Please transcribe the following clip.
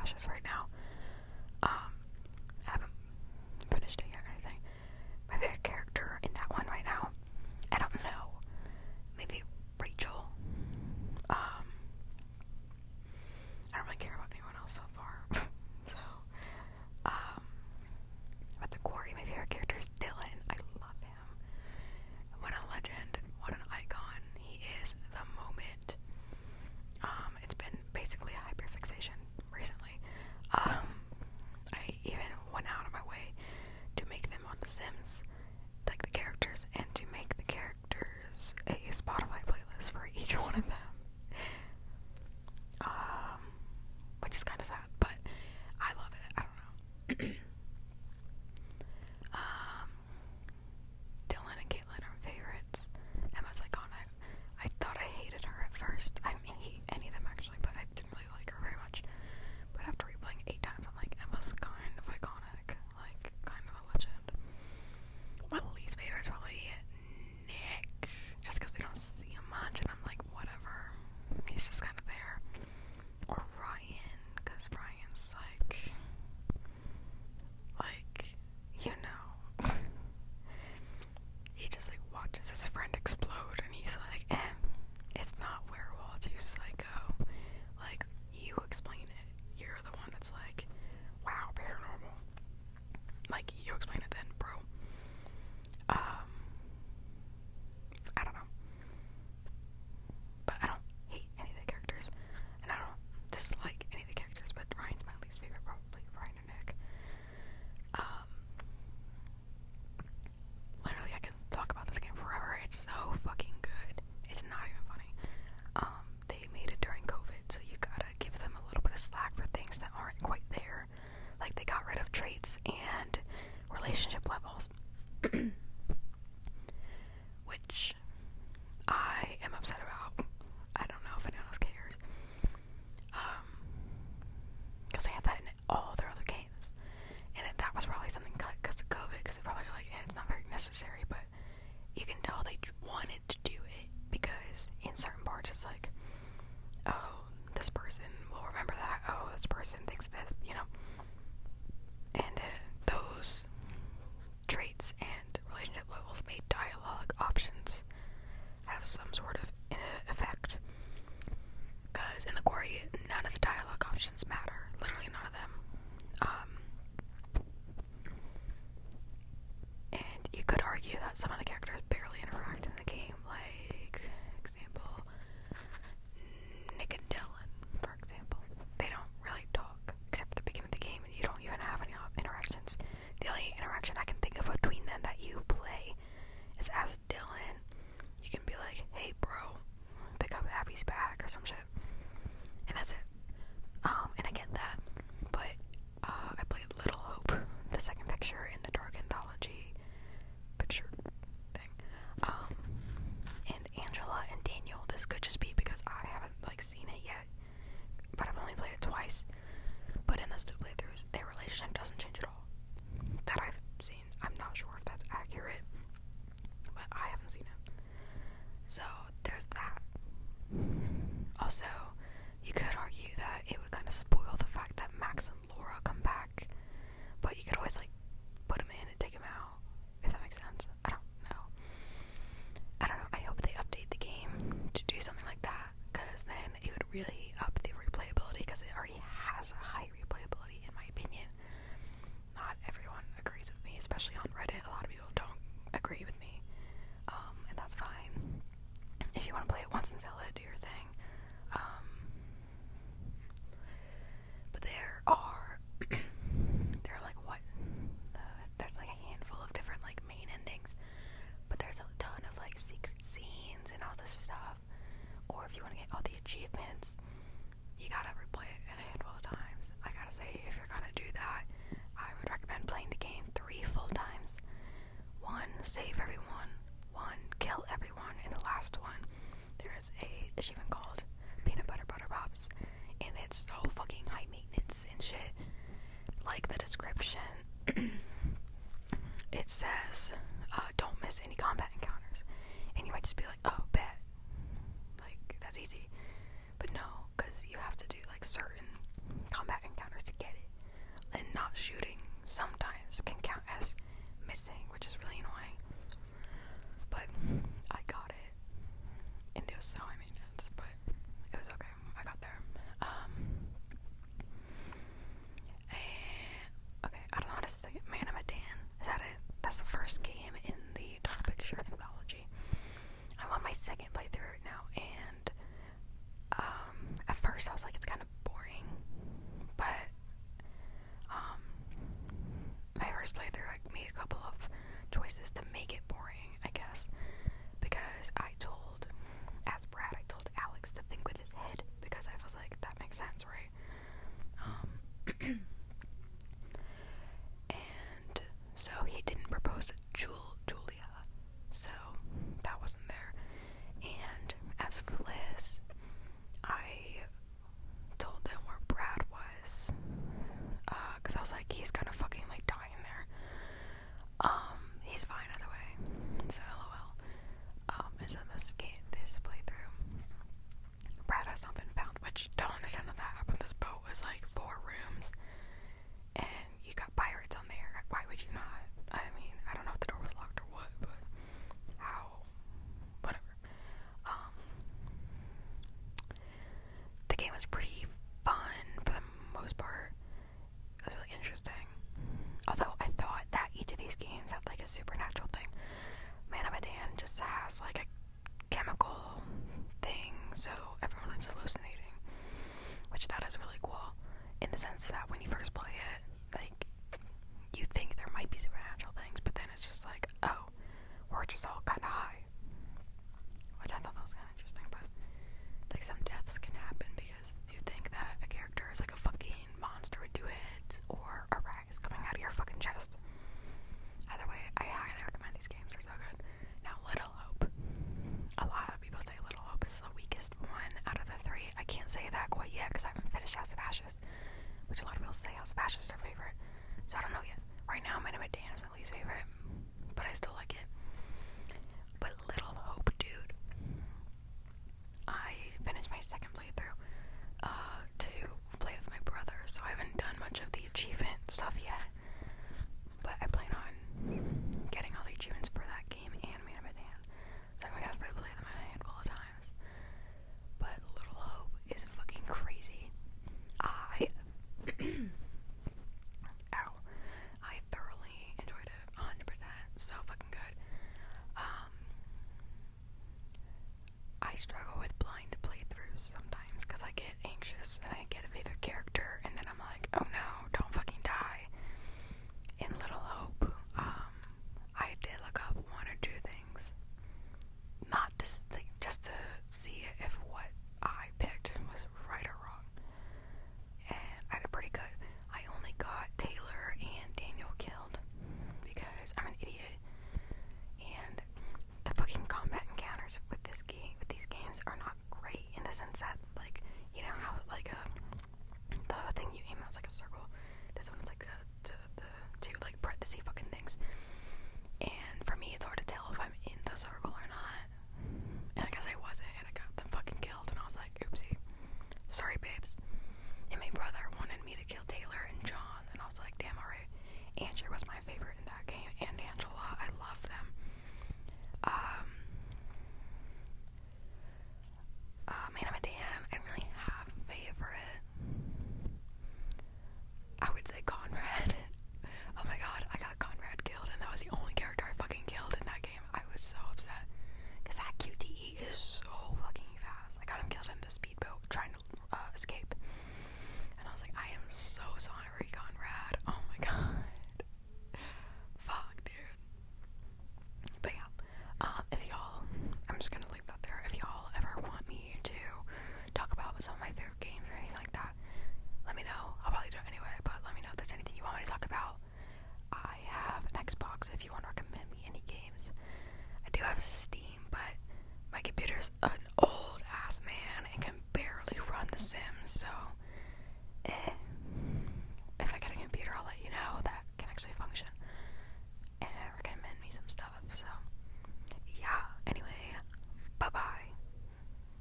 Ashes right now. I haven't finished it yet or anything. My favorite character in that one right now, I don't know. Maybe Rachel. I don't really care about anyone else so far. So, but the Quarry, my favorite character is Dylan. I love him. What a legend. What an icon. He is the moment. It's been basically a hyperfixation recently. I even went out of my way to make them on The Sims, like the characters, and to make the characters a Spotify playlist for each one of them. Which is kind of sad, but I love it. I don't know. Dylan and Caitlin are my favorites. Emma's iconic. I thought I hated her at first. I didn't hate any of them actually, but I didn't really like her very much. But after replaying 8 times, I'm like, Emma's kind of iconic, like kind of a legend. My least favorite is probably Nick, just because we don't see him much, and I'm like, whatever. He's just kind of there. Or Ryan, because Ryan's like, you know, he just like watches his friend explode, and he's like, it's not werewolves, you psycho. Like, you explain it. You're the one that's like, wow, paranormal. Like, you explain it then, bro. I don't know. But I don't hate any of the characters, and I don't dislike any of the characters, but Ryan's my least favorite, probably Ryan and Nick. Literally, I can talk about this game forever. It's so fucking good. It's not even funny. They made it during COVID, so you gotta give them a little bit of slack for things that aren't quite there. Like, they got rid of traits and relationship levels. Which I am upset about. I don't know if anyone else cares. Because they had that in all their other games. And that was probably something cut because of COVID, because they're probably like, it's not very necessary, but you can tell they wanted to do it, because in certain parts it's like, oh, this person will remember that, oh, this person thinks this, you know. And those traits and relationship levels made dialogue options have some sort of effect. Because in the Quarry, none of the dialogue options matter. Literally none of them. And you could argue that some of the characters barely interact in the game. Like, example, Nick and Dylan, for example. They don't really talk, except at the beginning of the game, and you don't even have any interactions. The only interaction I can think of between them that you play is as Dylan. You can be like, hey bro, pick up Abby's bag or some shit. And that's it. And I get that. But I played Little Hope, the second picture in the Dark Anthology picture thing. And Angela and Daniel, this could just be because I haven't like seen it yet, but I've only played it twice. But in those 2 playthroughs, their relationship doesn't change at all. That I've seen. I'm not sure if that's accurate, but I haven't seen it. So there's that. Also, you could argue that it would kind of spoil the fact that Max and Laura come back, but you could always like put them in and take them out, if that makes sense. I don't know. I hope they update the game to do something like that, because then it would really up the replayability, because it already has a high replayability in my opinion. Not everyone agrees with me, especially on Reddit. A lot of people don't agree with me, and that's fine. If you want to play it once and sell it, do your thing. But there are like what? There's like a handful of different like main endings, but there's a ton of like secret scenes and all this stuff. Or if you want to get all the achievements, you gotta replay it a handful of times. I gotta say, if you're gonna do that, I would recommend playing the game 3 full times. 1, save everyone. 1, kill everyone. And the last one, there's a achievement called Peanut Butter Butter Pops, and it's so fucking high maintenance and shit. Like the description, it says, don't miss any combat encounters. And you might just be like, oh, bet. Like, that's easy. But no, because you have to do like certain combat encounters to get it, and not shooting sometimes can count as missing, which is really annoying. But I got it, and it was so high maintenance, but it was okay. I got there. And okay, I don't know how to say it. Man, I'm a Dan. Is that it? That's the first game in the Dark Picture anthology. I'm on my second playthrough now, and at first I was like, it's kind of boring, but my first playthrough, I made a couple of choices to make it boring, I guess, because I told Alex to think with his head, because I was like, that makes sense, right? And so he didn't propose to Julia, so that wasn't there. And as Fliss, I told them where Brad was, because I was like, he's gonna fucking like die in there. He's fine either way, so lol. And so this playthrough, Brad has not been found, which don't understand how that happened. This boat was like 4 rooms, and you got pirates on there. Why would you not? I mean, I don't know if the door was locked or what, but how? Whatever. The game was pretty fun for the most part. It was really interesting. Although I thought that each of these games had like a supernatural thing. Man of Medan just has like a chemical thing, so everyone is hallucinating, which that is really cool in the sense that when you first play it, like, you think there might be supernatural things, but then it's just like, oh, we're just all kind of high, which I thought that was kind of interesting. But like, some deaths can happen because you think that a character is like a fucking monster with 2 heads, or a rat is coming out of your fucking chest. Either way, I highly recommend these games. They're so good. Now, Little Hope. A lot of people say Little Hope is the weakest one out of the 3. I can't say that quite yet because I haven't finished House of Ashes, which a lot of people say House of Ashes is their favorite. So I don't know yet. Right now, Man of Medan is my least favorite, but I still like it.